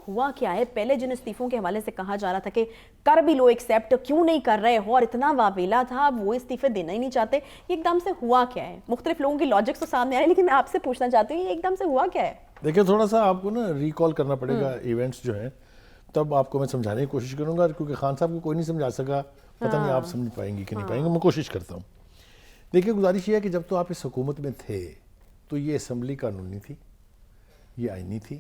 ہوا کیا ہے؟ پہلے جن استعفوں کے حوالے سے کہا جا رہا تھا کہ کر بھی لو ایکسیپٹ، کیوں نہیں کر رہے ہو، اور اتنا واویلا تھا، وہ استعفے دینا ہی نہیں چاہتے، یہ ایک دم سے ہوا کیا ہے؟ مختلف لوگوں کی لاجکس تو سامنے آئے، لیکن میں آپ سے پوچھنا چاہتی ہوں یہ ایک دم سے ہوا کیا ہے؟ دیکھیں تھوڑا سا آپ کو نا ریکال کرنا پڑے گا ایونٹس جو ہیں، تب آپ کو میں سمجھانے کی کوشش کروں گا، کیونکہ خان صاحب کو کوئی نہیں سمجھا سکا، پتہ نہیں آپ سمجھ پائیں گی کہ نہیں پائیں گے، میں کوشش کرتا ہوں۔ دیکھیں گزارش یہ ہے کہ جب تو آپ اس حکومت میں تھے تو یہ اسمبلی قانونی تھی، یہ آئینی تھی،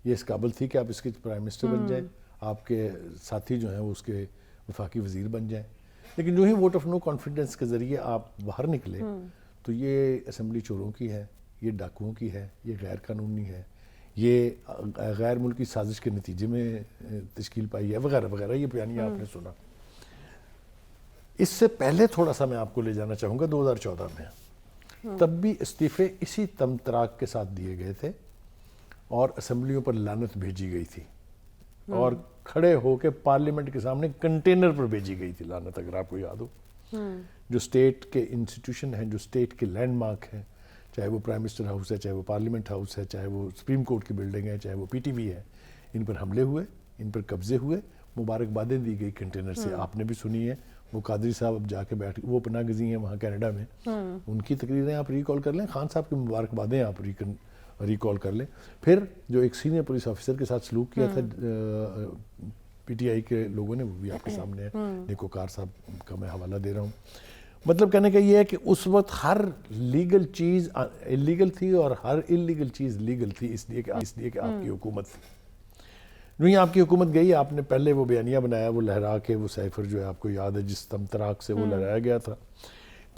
یہ اس قابل تھی کہ آپ اس کے پرائم منسٹر بن جائیں، آپ کے ساتھی جو ہیں وہ اس کے وفاقی وزیر بن جائیں، لیکن جو ہی ووٹ آف نو کانفیڈنس کے ذریعے آپ باہر نکلے تو یہ اسمبلی چوروں کی ہے، یہ ڈاکوؤں کی ہے، یہ غیر قانونی ہے، یہ غیر ملکی سازش کے نتیجے میں تشکیل پائی ہے، وغیرہ وغیرہ، یہ بیانیہ آپ نے سنا۔ اس سے پہلے تھوڑا سا میں آپ کو لے جانا چاہوں گا 2014 میں، تب بھی استعفے اسی تمطراق کے ساتھ دیے گئے تھے اور اسمبلیوں پر لعنت بھیجی گئی تھی، اور کھڑے ہو کے پارلیمنٹ کے سامنے کنٹینر پر بھیجی گئی تھی لعنت، اگر آپ کو یاد ہو۔ جو اسٹیٹ کے انسٹیٹیوشن ہیں، جو اسٹیٹ کے لینڈ مارک ہیں، چاہے وہ پرائم منسٹر ہاؤس ہے، چاہے وہ پارلیمنٹ ہاؤس ہے، چاہے وہ سپریم کورٹ کی بلڈنگ ہے، چاہے وہ پی ٹی وی ہے، ان پر حملے ہوئے، ان پر قبضے ہوئے، مبارکبادیں دی گئی کنٹینر سے، آپ نے بھی سنی ہے۔ وہ قادری صاحب اب جا کے بیٹھ، وہ پناہ گزین ہیں وہاں کینیڈا میں، ان کی تقریریں آپ ریکال کر لیں، خان صاحب کی مبارکبادیں آپ ریکال کر لیں۔ پھر جو ایک سینئر پولیس آفیسر کے ساتھ سلوک کیا تھا پی ٹی آئی کے لوگوں نے، وہ بھی آپ کے سامنے ہے، نیکوکار صاحب کا میں حوالہ دے رہا ہوں۔ مطلب کہنے کا یہ ہے کہ اس وقت ہر لیگل چیز اللیگل تھی اور ہر اللیگل چیز لیگل تھی، اس لیے کہ آپ کی حکومت تھی۔ نہیں، آپ کی حکومت گئی، آپ نے پہلے وہ بیانیہ بنایا، وہ لہرا کے، وہ سیفر جو ہے آپ کو یاد ہے جس تمطراق سے وہ لہرایا گیا تھا۔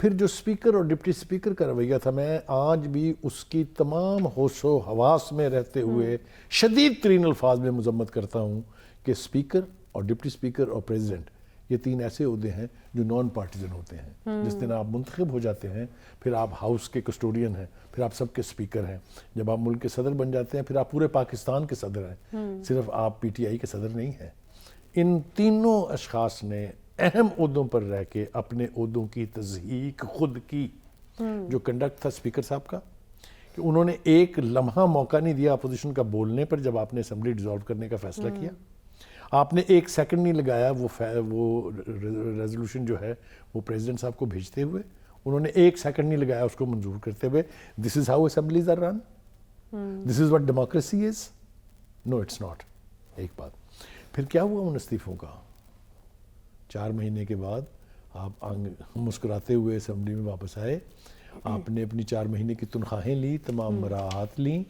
پھر جو اسپیکر اور ڈپٹی اسپیکر کا رویہ تھا، میں آج بھی اس کی تمام ہوش و حواس میں رہتے ہوئے شدید ترین الفاظ میں مذمت کرتا ہوں کہ اسپیکر اور ڈپٹی اسپیکر اور پریزیڈنٹ، یہ تین ایسے عہدے ہیں جو نان پارٹیزن ہوتے ہیں۔ جس دن آپ منتخب ہو جاتے ہیں پھر آپ ہاؤس کے کسٹوڈین ہیں، پھر آپ سب کے اسپیکر ہیں، جب آپ ملک کے صدر بن جاتے ہیں پھر آپ پورے پاکستان کے صدر ہیں، صرف آپ پی ٹی آئی کے صدر نہیں ہیں۔ ان تینوں اشخاص نے اہم عہدوں پر رہ کے اپنے عہدوں کی تضحیق خود کی۔ جو کنڈکٹ تھا اسپیکر صاحب کا کہ انہوں نے ایک لمحہ موقع نہیں دیا اپوزیشن کا بولنے پر، جب آپ نے اسمبلی ڈیزالو کرنے کا فیصلہ کیا، آپ نے ایک سیکنڈ نہیں لگایا وہ ریزولوشن جو ہے وہ پریزیڈنٹ صاحب کو بھیجتے ہوئے، انہوں نے ایک سیکنڈ نہیں لگایا اس کو منظور کرتے ہوئے۔ This is how assemblies are run, this is what democracy is, no it's not. ایک بات پھر کیا ہوا ان استعفوں کا؟ 4 مہینے کے بعد آپ مسکراتے ہوئے اسمبلی میں واپس آئے، آپ نے اپنی 4 مہینے کی تنخواہیں لی، تمام مراعات لیں۔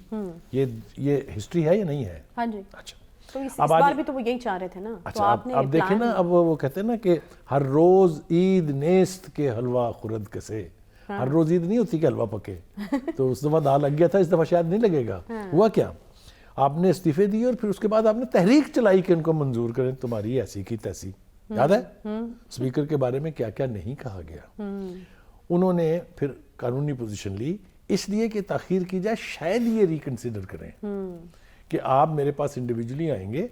یہ ہسٹری ہے یا نہیں ہے؟ ہاں جی۔ اچھا، تو اس بار بھی تو وہ یہی چاہ رہے تھے نا۔ اچھا اب دیکھیں نا، اب وہ کہتے ہیں نا کہ ہر روز عید نیست کے حلوہ خورد کسے، ہر روز عید نہیں ہوتی کہ حلوہ پکے، تو اس دفعہ دال لگ گیا تھا، اس دفعہ شاید نہیں لگے گا۔ ہوا کیا؟ آپ نے استعفے دیے اور پھر اس کے بعد آپ نے تحریک چلائی کہ ان کو منظور کریں، تمہاری ایسی کی تیسی۔ یاد ہے اسپیکر کے بارے میں کیا کیا نہیں کہا گیا؟ انہوں نے پھر قانونی پوزیشن لی، اس لیے کہ تاخیر کی جائے، شاید یہ ریکنسیڈر کریں کہ آپ میرے پاس انڈیویجولی آئیں گے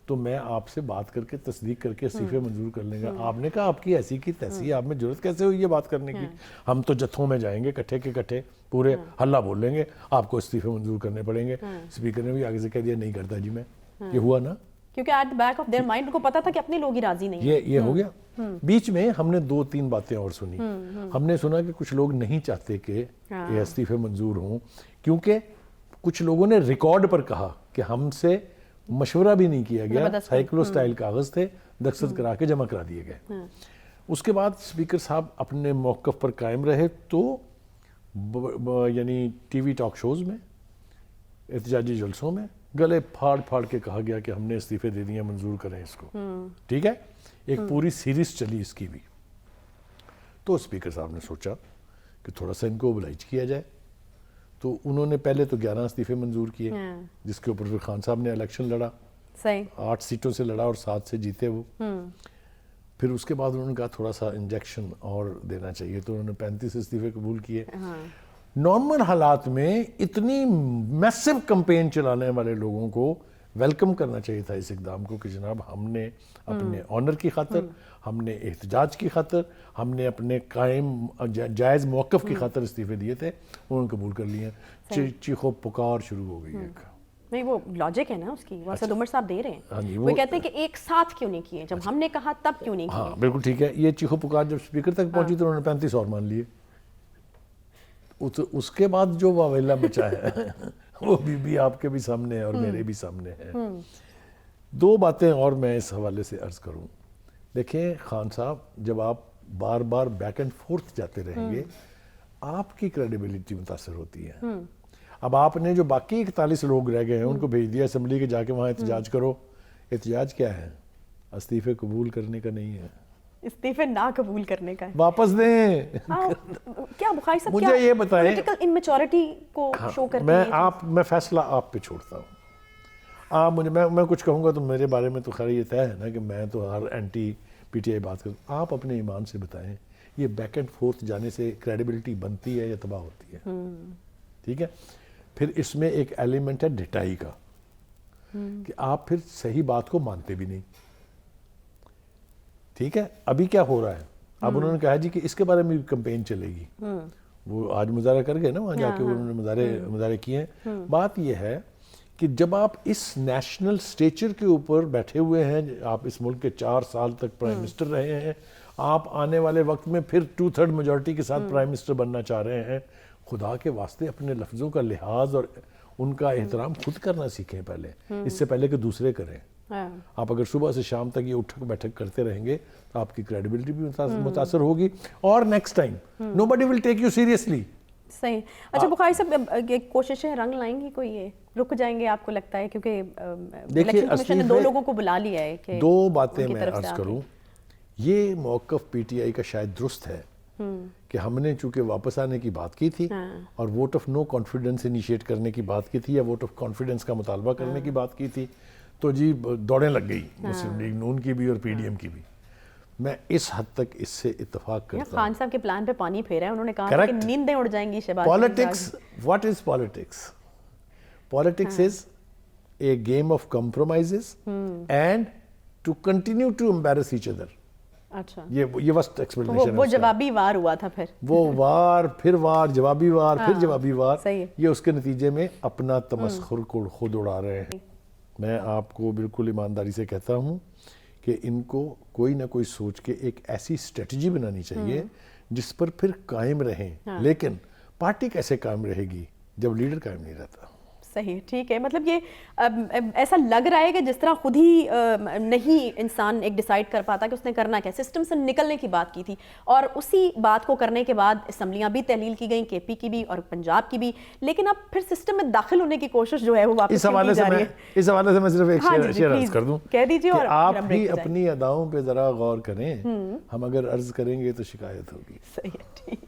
تو میں آپ سے بات کر کے تصدیق کر کے استعفے منظور کر لیں گا۔ آپ نے کہا آپ کی ایسی کی تیسی، آپ میں ضرورت کیسے ہوئی یہ بات کرنے کی؟ ہم تو جتھوں میں جائیں گے، کٹھے کے کٹھے پورے ہلہ بول لیں گے، آپ کو استعفے منظور کرنے پڑیں گے۔ اسپیکر نے بھی آگے سے کہہ دیا نہیں کرتا جی میں۔ یہ ہوا نا، کیونکہ at the back of their mind کو پتا تھا کہ اپنے لوگ ہی راضی نہیں ہیں۔ یہ ہو گیا۔ بیچ میں ہم نے 2-3 باتیں اور سنی۔ ہم نے سنا کہ کچھ لوگ نہیں چاہتے کہ یہ استعفے منظور ہوں، کیونکہ کچھ لوگوں نے ریکارڈ پر کہا کہ ہم سے مشورہ بھی نہیں کیا گیا، سائیکلو سٹائل کاغذ تھے، دستخط کرا کے جمع کرا دیے گئے۔ اس کے بعد اسپیکر صاحب اپنے موقف پر قائم رہے تو یعنی ٹی وی ٹاک شوز میں، احتجاجی جلسوں میں گلے پھاڑ پھاڑ کے کہا گیا کہ ہم نے استعفے دے دیے، منظور کریں اس کو۔ ٹھیک ہے، ایک پوری سیریز چلی اس کی بھی۔ تو اسپیکر صاحب نے سوچا کہ تھوڑا سا ان کو اوبلائج کیا جائے، تو انہوں نے پہلے تو 11 استعفے منظور کیے، جس کے اوپر پھر خان صاحب نے الیکشن لڑا، 8 سیٹوں سے لڑا اور 7 سے جیتے وہ۔ پھر اس کے بعد انہوں نے کہا تھوڑا سا انجیکشن اور دینا چاہیے، تو انہوں نے 35 استعفے قبول کیے۔ نارمل حالات میں اتنی میسو کمپین چلانے والے لوگوں کو ویلکم کرنا چاہیے تھا اس اقدام کو کہ جناب ہم نے اپنے آنر کی خاطر، ہم نے احتجاج کی خاطر، ہم نے اپنے قائم جائز موقف کی خاطر استعفے دیے تھے، انہوں نے قبول کر لیے۔ چیخو پکار شروع ہو گئی ایک نہیں وہ لاجک ہے نا اس کی، وہ اسد عمر صاحب دے رہے ہاں جی، ہیں، وہ کہتے ہیں کہ ایک ساتھ کیوں نہیں کیے، جب ہم نے کہا تب کیوں نہیں ہاں کیے. بالکل ٹھیک ہے. یہ چیخو پکار جب اسپیکر تک پہنچی تو انہوں نے 35 اور مان لیے. اس کے بعد جو واویلا مچا ہے وہ بھی آپ کے بھی سامنے ہے اور میرے بھی سامنے ہے. دو باتیں اور میں اس حوالے سے عرض کروں. دیکھیں خان صاحب، جب آپ بار بار بیک اینڈ فورتھ جاتے رہیں گے آپ کی کریڈیبلٹی متاثر ہوتی ہے. اب آپ نے جو باقی 41 لوگ رہ گئے ہیں ان کو بھیج دیا اسمبلی کے، جا کے وہاں احتجاج کرو. احتجاج کیا ہے؟ استعفے قبول کرنے کا نہیں ہے، استعفے نہ قبول کرنے کا ہے. واپس دیں. کیا بخاری صاحب مجھے یہ بتائیں، پولیٹیکل انمیچورٹی کو شو کرتی ہے. میں فیصلہ آپ پہ چھوڑتا ہوں. آپ مجھے میں کچھ کہوں گا تو میرے بارے میں تو خیر یہ طے ہے نا کہ میں تو ہر اینٹی پی ٹی آئی بات کروں. آپ اپنے ایمان سے بتائیں یہ بیک اینڈ فورتھ جانے سے کریڈیبلٹی بنتی ہے یا تباہ ہوتی ہے؟ ٹھیک ہے. پھر اس میں ایک ایلیمنٹ ہے ڈٹائی کا، کہ آپ پھر صحیح بات کو مانتے بھی نہیں. ٹھیک ہے. ابھی کیا ہو رہا ہے؟ اب انہوں نے کہا جی کہ اس کے بارے میں بھی کمپین چلے گی. وہ آج مظاہرہ کر گئے نا وہاں جا کے انہوں نے مظاہرے کیے ہیں. بات یہ ہے کہ جب آپ اس نیشنل سٹیچر کے اوپر بیٹھے ہوئے ہیں، آپ اس ملک کے 4 سال تک پرائم منسٹر رہے ہیں، آپ آنے والے وقت میں پھر 2/3 میجورٹی کے ساتھ پرائم منسٹر بننا چاہ رہے ہیں، خدا کے واسطے اپنے لفظوں کا لحاظ اور ان کا احترام خود کرنا سیکھیں پہلے، اس سے پہلے کہ دوسرے کریں. آپ اگر صبح سے شام تک یہ اٹھک بیٹھک کرتے رہیں گے تو آپ کی کریڈیبلٹی بھی متاثر ہوگی، اور next time nobody will take you seriously. صحیح. اچھا بخاری صاحب، یہ کوششیں رنگ لائیں گی کوئی، یہ رک جائیں گے آپ کو لگتا ہے؟ کیونکہ الیکشن کمیشن نے 2 لوگوں کو بلا لیا ہے کہ 2 باتیں میں عرض کروں. یہ موقف پی ٹی آئی کا شاید درست ہے کہ ہم نے چونکہ واپس آنے کی بات کی تھی اور vote of no confidence initiate کرنے کی بات کی تھی یا ووٹ آف کانفیڈنس کا مطالبہ کرنے کی بات کی تھی، تو جی دوڑیں لگ گئی مسلم لیگ نون کی بھی اور پی ڈی ایم کی بھی. میں اس حد تک اس سے اتفاق کرتا ہوں. خان صاحب کے پلان پہ پانی پھیرا ہے، انہوں نے کہا کہ نیندیں اڑ جائیں گی Shahbaz. Politics, what is politics? Politics is a game of compromises and to continue to embarrass each other. اچھا، یہ وسٹ ایکسپلینیشن. وہ جوابی وار ہوا تھا، پھر وہ وار پھر وار، جوابی وار پھر جوابی وار. صحیح. یہ اس کے نتیجے میں اپنا تمسخر کو خود اڑا رہے ہیں. میں آپ کو بالکل ایمانداری سے کہتا ہوں کہ ان کو کوئی نہ کوئی سوچ کے ایک ایسی اسٹریٹجی بنانی چاہیے جس پر پھر قائم رہیں. لیکن پارٹی کیسے قائم رہے گی جب لیڈر قائم نہیں رہتا؟ صحیح، ٹھیک ہے. مطلب یہ ایسا لگ رہا ہے کہ جس طرح خود ہی نہیں انسان ایک ڈیسائیڈ کر پاتا کہ اس نے کرنا کیا. سسٹم سے نکلنے کی بات کی تھی اور اسی بات کو کرنے کے بعد اسمبلیاں بھی تحلیل کی گئیں، کے پی کی بھی اور پنجاب کی بھی، لیکن اب پھر سسٹم میں داخل ہونے کی کوشش جو ہے وہ واپس اس حوالے سے میں صرف ایک شیئر عرض کر دوں کہہ دیجیے، اور آپ بھی اپنی اداؤں پہ ذرا غور کریں. ہم اگر عرض کریں گے تو شکایت ہوگی. صحیح ہے، ٹھیک.